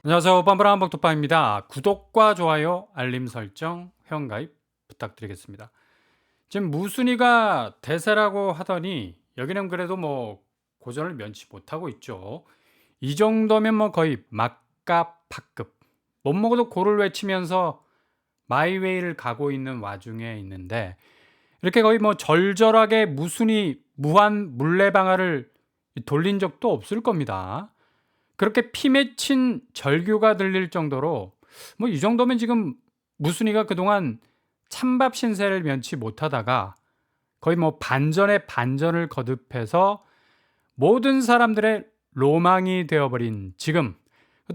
안녕하세요. 빰빠람 한박도파입니다. 구독과 좋아요, 알림 설정, 회원가입 부탁드리겠습니다. 지금 무순위가 대세라고 하더니 여기는 그래도 뭐 고전을 면치 못하고 있죠. 이 정도면 뭐 거의 막갑 파급. 못 먹어도 고를 외치면서 마이웨이를 가고 있는 와중에 있는데 이렇게 거의 뭐 절절하게 무순위 무한 물레방아를 돌린 적도 없을 겁니다. 그렇게 피 맺힌 절규가 들릴 정도로 뭐 이 정도면 지금 무순이가 그동안 찬밥 신세를 면치 못하다가 거의 뭐 반전에 반전을 거듭해서 모든 사람들의 로망이 되어버린 지금,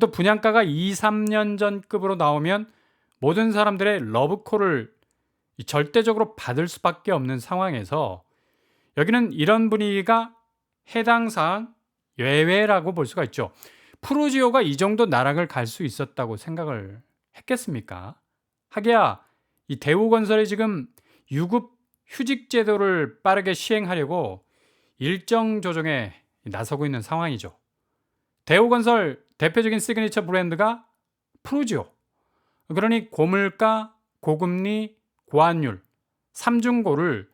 또 분양가가 2-3년 전 급으로 나오면 모든 사람들의 러브콜을 절대적으로 받을 수밖에 없는 상황에서 여기는 이런 분위기가 해당 사항 예외라고 볼 수가 있죠. 프루지오가 이 정도 나락을 갈 수 있었다고 생각을 했겠습니까? 하기야 이 대우건설이 지금 유급 휴직 제도를 빠르게 시행하려고 일정 조정에 나서고 있는 상황이죠. 대우건설 대표적인 시그니처 브랜드가 프루지오. 그러니 고물가, 고금리, 고환율, 삼중고를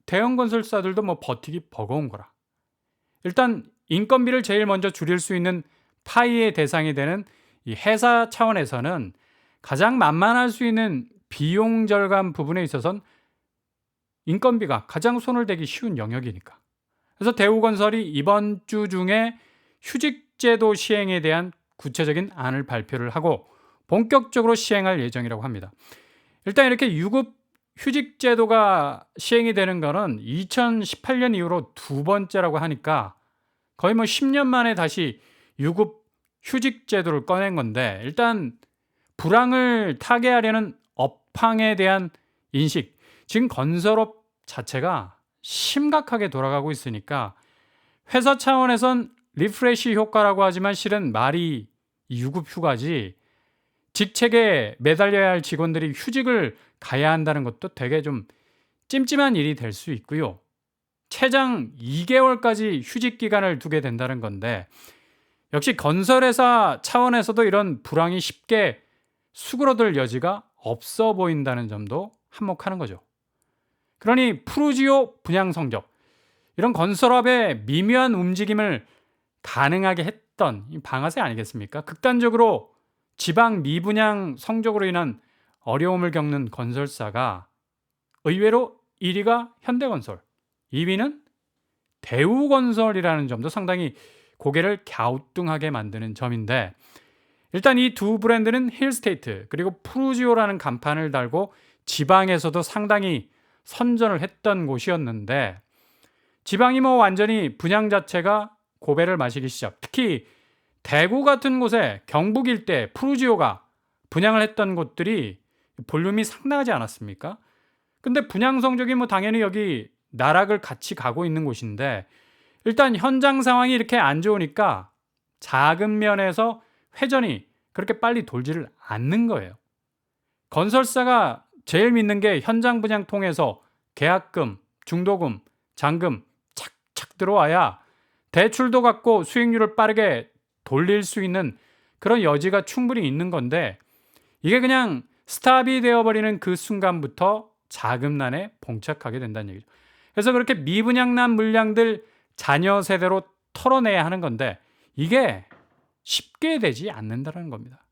대형 건설사들도 뭐 버티기 버거운 거라. 일단 인건비를 제일 먼저 줄일 수 있는 파이의 대상이 되는 이 회사 차원에서는 가장 만만할 수 있는 비용 절감 부분에 있어서는 인건비가 가장 손을 대기 쉬운 영역이니까. 그래서 대우건설이 이번 주 중에 휴직제도 시행에 대한 구체적인 안을 발표를 하고 본격적으로 시행할 예정이라고 합니다. 일단 이렇게 유급 휴직제도가 시행이 되는 거는 2018년 이후로 두 번째라고 하니까 거의 뭐 10년 만에 다시 유급 휴직 제도를 꺼낸 건데, 일단 불황을 타개하려는 업황에 대한 인식, 지금 건설업 자체가 심각하게 돌아가고 있으니까 회사 차원에선 리프레시 효과라고 하지만 실은 말이 유급 휴가지, 직책에 매달려야 할 직원들이 휴직을 가야 한다는 것도 되게 좀 찜찜한 일이 될 수 있고요. 최장 2개월까지 휴직 기간을 두게 된다는 건데, 역시 건설회사 차원에서도 이런 불황이 쉽게 수그러들 여지가 없어 보인다는 점도 한몫하는 거죠. 그러니 프루지오 분양 성적, 이런 건설업의 미묘한 움직임을 가능하게 했던 이 방아쇠 아니겠습니까? 극단적으로 지방 미분양 성적으로 인한 어려움을 겪는 건설사가 의외로 1위가 현대건설, 2위는 대우건설이라는 점도 상당히 고개를 갸우뚱하게 만드는 점인데, 일단 이 두 브랜드는 힐스테이트 그리고 프루지오라는 간판을 달고 지방에서도 상당히 선전을 했던 곳이었는데, 지방이 뭐 완전히 분양 자체가 고배를 마시기 시작. 특히 대구 같은 곳에 경북 일대 프루지오가 분양을 했던 곳들이 볼륨이 상당하지 않았습니까? 근데 분양 성적이 뭐 당연히 여기 나락을 같이 가고 있는 곳인데, 일단 현장 상황이 이렇게 안 좋으니까 작은 면에서 회전이 그렇게 빨리 돌지를 않는 거예요. 건설사가 제일 믿는 게 현장 분양 통해서 계약금, 중도금, 잔금 착착 들어와야 대출도 갖고 수익률을 빠르게 돌릴 수 있는 그런 여지가 충분히 있는 건데, 이게 그냥 스탑이 되어버리는 그 순간부터 자금난에 봉착하게 된다는 얘기죠. 그래서 그렇게 미분양난 물량들 자녀 세대로 털어내야 하는 건데, 이게 쉽게 되지 않는다는 겁니다.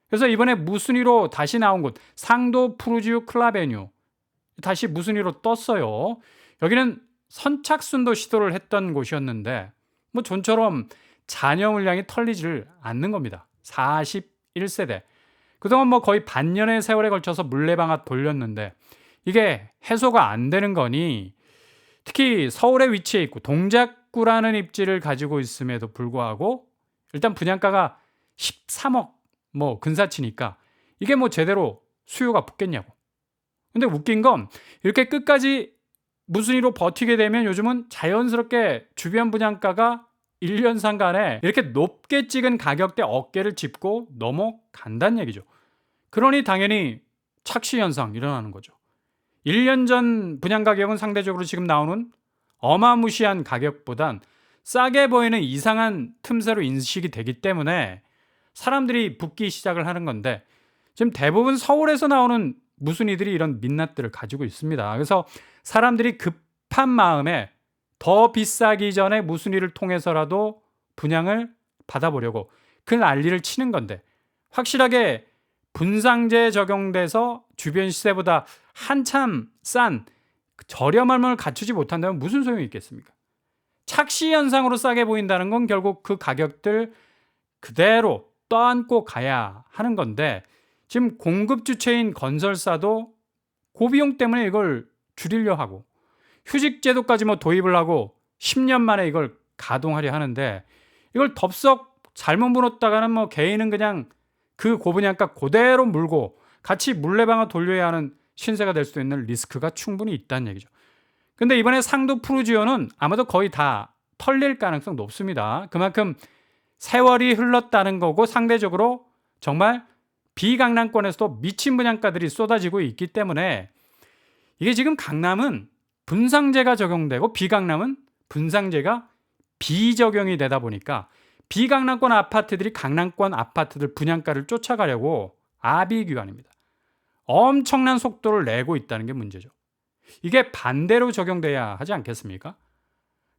그래서 이번에 무순위로 다시 나온 곳, 상도 프루지오 클라베뉴, 다시 무순위로 떴어요. 여기는 선착순도 시도를 했던 곳이었는데 뭐 좀처럼 자녀 물량이 털리지를 않는 겁니다. 41세대. 그동안 뭐 거의 반년의 세월에 걸쳐서 물레방아 돌렸는데 이게 해소가 안 되는 거니, 특히 서울에 위치해 있고 동작구라는 입지를 가지고 있음에도 불구하고 일단 분양가가 13억 뭐 근사치니까 이게 뭐 제대로 수요가 붙겠냐고. 근데 웃긴 건 이렇게 끝까지 무순위로 버티게 되면 요즘은 자연스럽게 주변 분양가가 1년 상간에 이렇게 높게 찍은 가격대 어깨를 짚고 넘어간다는 얘기죠. 그러니 당연히 착시 현상 일어나는 거죠. 1년 전 분양 가격은 상대적으로 지금 나오는 어마무시한 가격보단 싸게 보이는 이상한 틈새로 인식이 되기 때문에 사람들이 붙기 시작을 하는 건데 지금 대부분 서울에서 나오는 무순이들이 이런 민낯들을 가지고 있습니다. 그래서 사람들이 급한 마음에 더 비싸기 전에 무순이를 통해서라도 분양을 받아보려고 그 난리를 치는 건데 확실하게 분상제 적용돼서 주변 시세보다 한참 싼 저렴함을 갖추지 못한다면 무슨 소용이 있겠습니까? 착시 현상으로 싸게 보인다는 건 결국 그 가격들 그대로 떠안고 가야 하는 건데 지금 공급 주체인 건설사도 고비용 때문에 이걸 줄이려 하고 휴직 제도까지 뭐 도입을 하고 10년 만에 이걸 가동하려 하는데 이걸 덥석 잘못 물었다가는 뭐 개인은 그냥 그 고분양가 그대로 물고 같이 물레방아 돌려야 하는 신세가 될 수도 있는 리스크가 충분히 있다는 얘기죠. 근데 이번에 상도 푸르지오는 아마도 거의 다 털릴 가능성 높습니다. 그만큼 세월이 흘렀다는 거고 상대적으로 정말 비강남권에서도 미친 분양가들이 쏟아지고 있기 때문에 이게 지금 강남은 분상제가 적용되고 비강남은 분상제가 비적용이 되다 보니까 비강남권 아파트들이 강남권 아파트들 분양가를 쫓아가려고 아비규환입니다. 엄청난 속도를 내고 있다는 게 문제죠. 이게 반대로 적용돼야 하지 않겠습니까?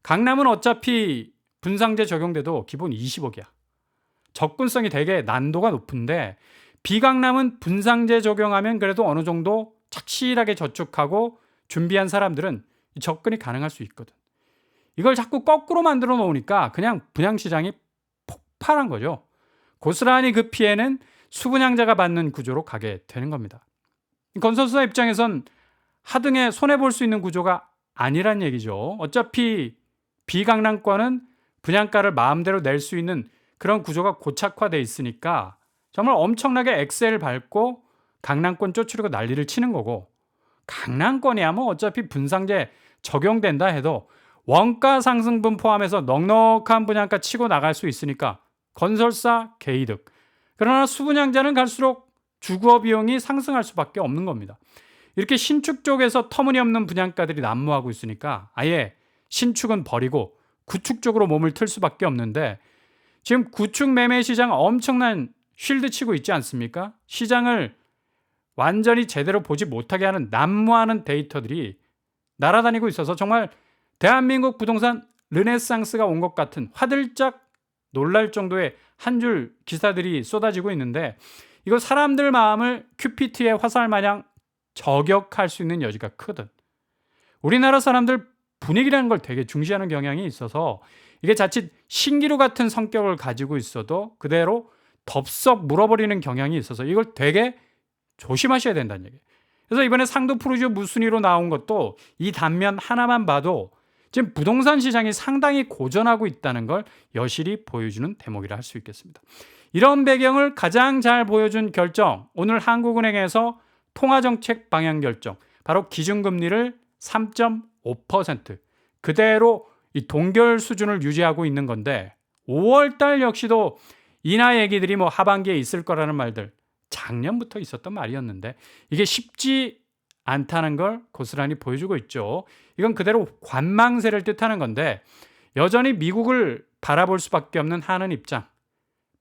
강남은 어차피 분상제 적용돼도 기본 20억이야. 접근성이 되게 난도가 높은데 비강남은 분상제 적용하면 그래도 어느 정도 착실하게 저축하고 준비한 사람들은 접근이 가능할 수 있거든. 이걸 자꾸 거꾸로 만들어 놓으니까 그냥 분양시장이 폭발한 거죠. 고스란히 그 피해는 수분양자가 받는 구조로 가게 되는 겁니다. 건설사 입장에선 하등에 손해볼 수 있는 구조가 아니란 얘기죠. 어차피 비강남권은 분양가를 마음대로 낼 수 있는 그런 구조가 고착화되어 있으니까 정말 엄청나게 엑셀 밟고 강남권 쫓으려고 난리를 치는 거고 강남권이야 뭐 어차피 분상제 적용된다 해도 원가 상승분 포함해서 넉넉한 분양가 치고 나갈 수 있으니까 건설사 개이득. 그러나 수분양자는 갈수록 주거 비용이 상승할 수밖에 없는 겁니다. 이렇게 신축 쪽에서 터무니없는 분양가들이 난무하고 있으니까 아예 신축은 버리고 구축 쪽으로 몸을 틀 수밖에 없는데 지금 구축 매매 시장 엄청난 쉴드 치고 있지 않습니까? 시장을 완전히 제대로 보지 못하게 하는 난무하는 데이터들이 날아다니고 있어서 정말 대한민국 부동산 르네상스가 온 것 같은 화들짝 놀랄 정도의 한 줄 기사들이 쏟아지고 있는데 이거 사람들 마음을 큐피트의 화살 마냥 저격할 수 있는 여지가 크든 우리나라 사람들 분위기라는 걸 되게 중시하는 경향이 있어서 이게 자칫 신기루 같은 성격을 가지고 있어도 그대로 덥석 물어버리는 경향이 있어서 이걸 되게 조심하셔야 된다는 얘기예요. 그래서 이번에 상도 푸르지오 무순위로 나온 것도 이 단면 하나만 봐도 지금 부동산 시장이 상당히 고전하고 있다는 걸 여실히 보여주는 대목이라 할 수 있겠습니다. 이런 배경을 가장 잘 보여준 결정, 오늘 한국은행에서 통화정책 방향 결정, 바로 기준금리를 3.5% 그대로 이 동결 수준을 유지하고 있는 건데 5월달 역시도 인하 얘기들이 뭐 하반기에 있을 거라는 말들 작년부터 있었던 말이었는데 이게 쉽지 않다는 걸 고스란히 보여주고 있죠. 이건 그대로 관망세를 뜻하는 건데 여전히 미국을 바라볼 수밖에 없는 하는 입장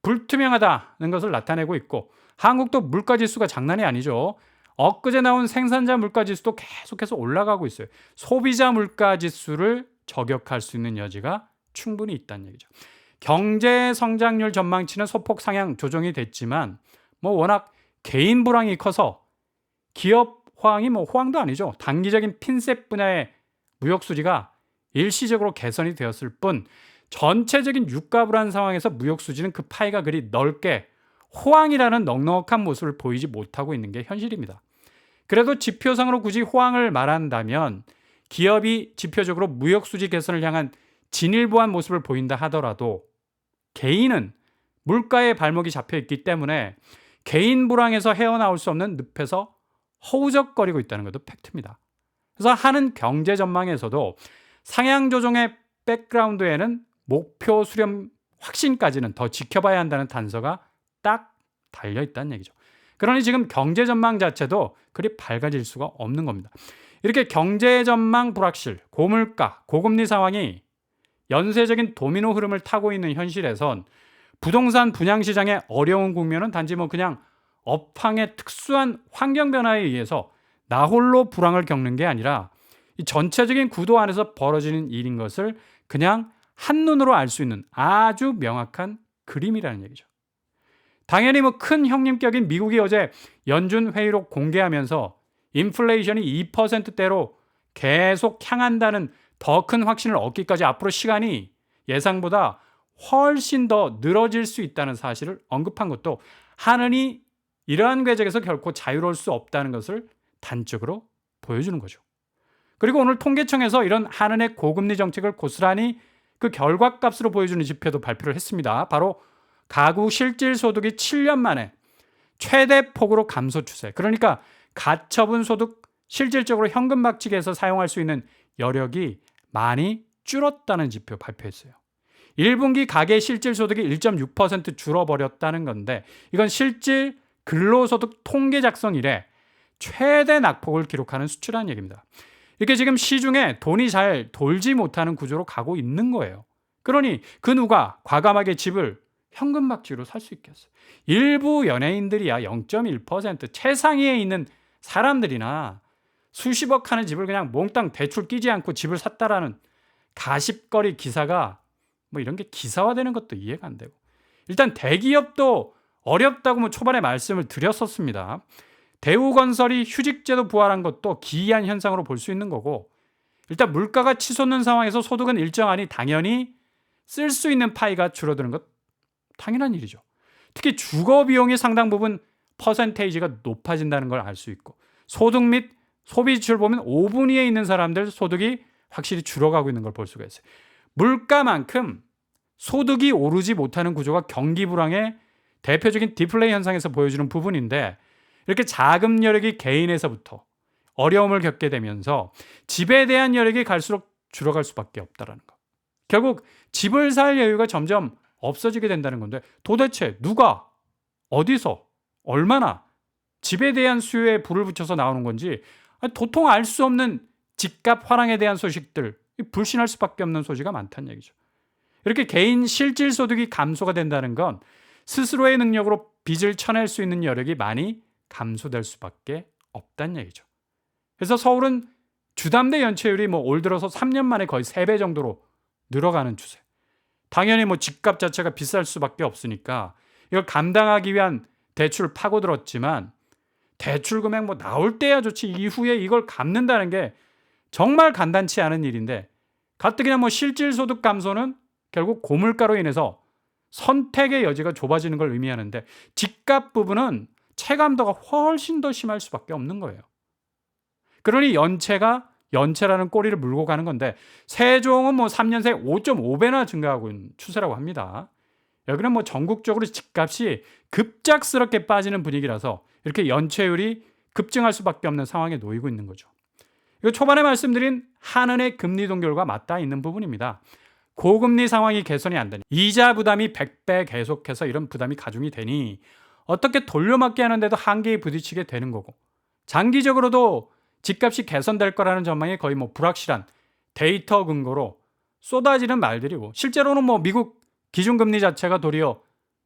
불투명하다는 것을 나타내고 있고 한국도 물가지수가 장난이 아니죠. 엊그제 나온 생산자 물가지수도 계속해서 올라가고 있어요. 소비자 물가지수를 저격할 수 있는 여지가 충분히 있다는 얘기죠. 경제 성장률 전망치는 소폭 상향 조정이 됐지만 뭐 워낙 개인 불황이 커서 기업 호황이 뭐 호황도 아니죠. 단기적인 핀셋 분야의 무역 수지가 일시적으로 개선이 되었을 뿐 전체적인 유가 불안 상황에서 무역 수지는 그 파이가 그리 넓게 호황이라는 넉넉한 모습을 보이지 못하고 있는 게 현실입니다. 그래도 지표상으로 굳이 호황을 말한다면 기업이 지표적으로 무역 수지 개선을 향한 진일보한 모습을 보인다 하더라도 개인은 물가에 발목이 잡혀 있기 때문에 개인 불황에서 헤어나올 수 없는 늪에서 허우적거리고 있다는 것도 팩트입니다. 그래서 하는 경제 전망에서도 상향 조정의 백그라운드에는 목표 수렴 확신까지는 더 지켜봐야 한다는 단서가 딱 달려 있다는 얘기죠. 그러니 지금 경제 전망 자체도 그리 밝아질 수가 없는 겁니다. 이렇게 경제 전망 불확실, 고물가, 고금리 상황이 연쇄적인 도미노 흐름을 타고 있는 현실에선 부동산 분양 시장의 어려운 국면은 단지 뭐 그냥 업황의 특수한 환경 변화에 의해서 나홀로 불황을 겪는 게 아니라 이 전체적인 구도 안에서 벌어지는 일인 것을 그냥 한눈으로 알 수 있는 아주 명확한 그림이라는 얘기죠. 당연히 뭐 큰 형님격인 미국이 어제 연준 회의록 공개하면서 인플레이션이 2%대로 계속 향한다는 더 큰 확신을 얻기까지 앞으로 시간이 예상보다 훨씬 더 늘어질 수 있다는 사실을 언급한 것도 한은이 이러한 궤적에서 결코 자유로울 수 없다는 것을 단적으로 보여주는 거죠. 그리고 오늘 통계청에서 이런 한은의 고금리 정책을 고스란히 그 결과값으로 보여주는 지표도 발표를 했습니다. 바로 가구 실질 소득이 7년 만에 최대 폭으로 감소 추세. 그러니까 가처분 소득 실질적으로 현금 박치기에서 사용할 수 있는 여력이 많이 줄었다는 지표 발표했어요. 1분기 가계 실질 소득이 1.6% 줄어버렸다는 건데 이건 실질 근로소득 통계 작성 이래 최대 낙폭을 기록하는 수치라는 얘기입니다. 이렇게 지금 시중에 돈이 잘 돌지 못하는 구조로 가고 있는 거예요. 그러니 그 누가 과감하게 집을 현금 박치로 살 수 있겠어요. 일부 연예인들이야 0.1% 최상위에 있는 사람들이나 수십억 하는 집을 그냥 몽땅 대출 끼지 않고 집을 샀다라는 가십거리 기사가 뭐 이런 게 기사화되는 것도 이해가 안 되고 일단 대기업도 어렵다고 뭐 초반에 말씀을 드렸었습니다. 대우건설이 휴직제도 부활한 것도 기이한 현상으로 볼 수 있는 거고 일단 물가가 치솟는 상황에서 소득은 일정하니 당연히 쓸 수 있는 파이가 줄어드는 것 당연한 일이죠. 특히 주거 비용이 상당 부분 퍼센테이지가 높아진다는 걸 알 수 있고 소득 및 소비 지출 보면 5분위에 있는 사람들 소득이 확실히 줄어가고 있는 걸 볼 수가 있어요. 물가만큼 소득이 오르지 못하는 구조가 경기 불황의 대표적인 디플레이 현상에서 보여주는 부분인데 이렇게 자금 여력이 개인에서부터 어려움을 겪게 되면서 집에 대한 여력이 갈수록 줄어갈 수밖에 없다는 거. 결국 집을 살 여유가 점점 없어지게 된다는 건데 도대체 누가 어디서 얼마나 집에 대한 수요에 불을 붙여서 나오는 건지 도통 알 수 없는 집값 화랑에 대한 소식들 불신할 수밖에 없는 소지가 많다는 얘기죠. 이렇게 개인 실질 소득이 감소가 된다는 건 스스로의 능력으로 빚을 쳐낼 수 있는 여력이 많이 감소될 수밖에 없다는 얘기죠. 그래서 서울은 주담대 연체율이 뭐 올 들어서 3년 만에 거의 3배 정도로 늘어가는 추세. 당연히 뭐 집값 자체가 비쌀 수밖에 없으니까 이걸 감당하기 위한 대출 파고들었지만 대출 금액 뭐 나올 때야 좋지 이후에 이걸 갚는다는 게 정말 간단치 않은 일인데 가뜩이나 뭐 실질 소득 감소는 결국 고물가로 인해서 선택의 여지가 좁아지는 걸 의미하는데 집값 부분은 체감도가 훨씬 더 심할 수밖에 없는 거예요. 그러니 연체라는 꼬리를 물고 가는 건데 세종은 뭐 3년 새 5.5배나 증가하고 있는 추세라고 합니다. 여기는 뭐 전국적으로 집값이 급작스럽게 빠지는 분위기라서 이렇게 연체율이 급증할 수밖에 없는 상황에 놓이고 있는 거죠. 이거 초반에 말씀드린 한은의 금리 동결과 맞닿아 있는 부분입니다. 고금리 상황이 개선이 안 되니 이자 부담이 100배 계속해서 이런 부담이 가중이 되니 어떻게 돌려막기 하는데도 한계에 부딪히게 되는 거고 장기적으로도 집값이 개선될 거라는 전망이 거의 뭐 불확실한 데이터 근거로 쏟아지는 말들이고 실제로는 뭐 미국 기준금리 자체가 도리어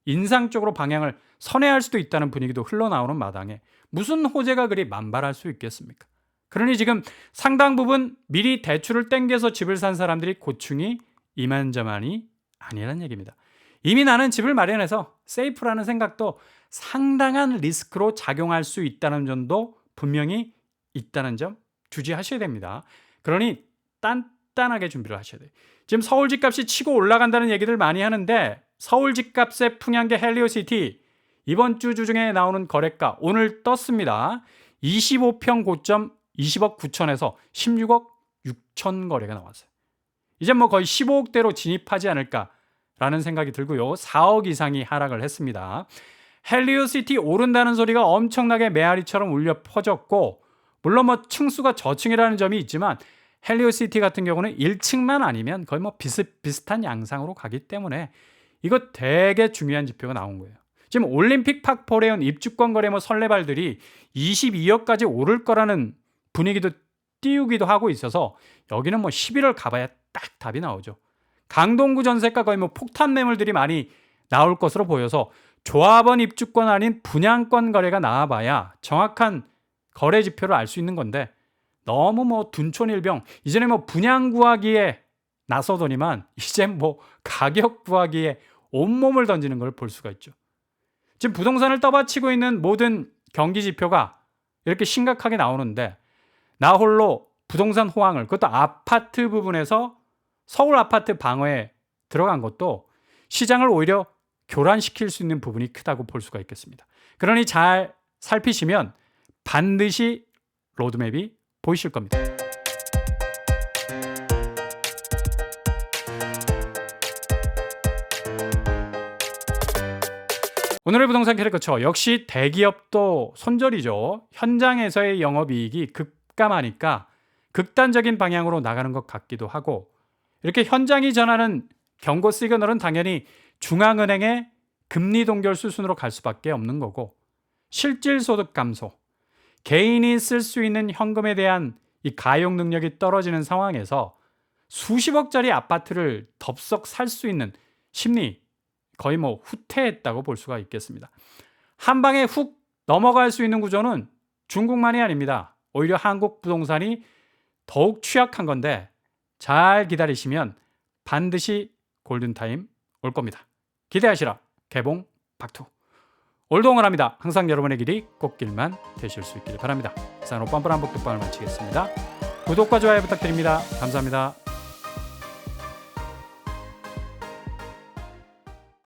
인상 쪽으로 방향을 선회할 수도 있다는 분위기도 흘러나오는 마당에 무슨 호재가 그리 만발할 수 있겠습니까? 그러니 지금 상당 부분 미리 대출을 땡겨서 집을 산 사람들이 고충이 이만저만이 아니라는 얘기입니다. 이미 나는 집을 마련해서 세이프라는 생각도 상당한 리스크로 작용할 수 있다는 점도 분명히 있다는 점 주지하셔야 됩니다. 그러니 단단하게 준비를 하셔야 돼요. 지금 서울 집값이 치고 올라간다는 얘기들 많이 하는데 서울 집값의 풍향계 헬리오시티 이번 주 주중에 나오는 거래가 오늘 떴습니다. 25평 고점 20억 9천에서 16억 6천 거래가 나왔어요. 이제 뭐 거의 15억대로 진입하지 않을까라는 생각이 들고요. 4억 이상이 하락을 했습니다. 헬리오시티 오른다는 소리가 엄청나게 메아리처럼 울려 퍼졌고 물론 뭐 층수가 저층이라는 점이 있지만 헬리오시티 같은 경우는 1층만 아니면 거의 뭐 비슷비슷한 양상으로 가기 때문에 이거 되게 중요한 지표가 나온 거예요. 지금 올림픽 팍포레온 입주권 거래 뭐 설레발들이 22억까지 오를 거라는 분위기도 띄우기도 하고 있어서 여기는 뭐 11월 가봐야 딱 답이 나오죠. 강동구 전세가 거의 뭐 폭탄 매물들이 많이 나올 것으로 보여서 조합원 입주권 아닌 분양권 거래가 나와봐야 정확한 거래 지표를 알 수 있는 건데 너무 뭐 둔촌일병 이전에 뭐 분양 구하기에 나서더니만 이제 뭐 가격 구하기에 온몸을 던지는 걸 볼 수가 있죠. 지금 부동산을 떠받치고 있는 모든 경기 지표가 이렇게 심각하게 나오는데 나 홀로 부동산 호황을 그것도 아파트 부분에서 서울 아파트 방어에 들어간 것도 시장을 오히려 교란시킬 수 있는 부분이 크다고 볼 수가 있겠습니다. 그러니 잘 살피시면 반드시 로드맵이 보이실 겁니다. 오늘의 부동산 캐릭터처 역시 대기업도 손절이죠. 현장에서의 영업이익이 급감하니까 극단적인 방향으로 나가는 것 같기도 하고 이렇게 현장이 전하는 경고 시그널은 당연히 중앙은행의 금리 동결 수순으로 갈 수밖에 없는 거고 실질소득 감소, 개인이 쓸 수 있는 현금에 대한 이 가용 능력이 떨어지는 상황에서 수십억짜리 아파트를 덥석 살 수 있는 심리 거의 뭐 후퇴했다고 볼 수가 있겠습니다. 한 방에 훅 넘어갈 수 있는 구조는 중국만이 아닙니다. 오히려 한국 부동산이 더욱 취약한 건데 잘 기다리시면 반드시 골든타임 올 겁니다. 기대하시라. 개봉 박투. 올드 응원합니다. 항상 여러분의 길이 꽃길만 되실 수 있기를 바랍니다. 이상으로 뻔뻔한 복덕방을 마치겠습니다. 구독과 좋아요 부탁드립니다. 감사합니다.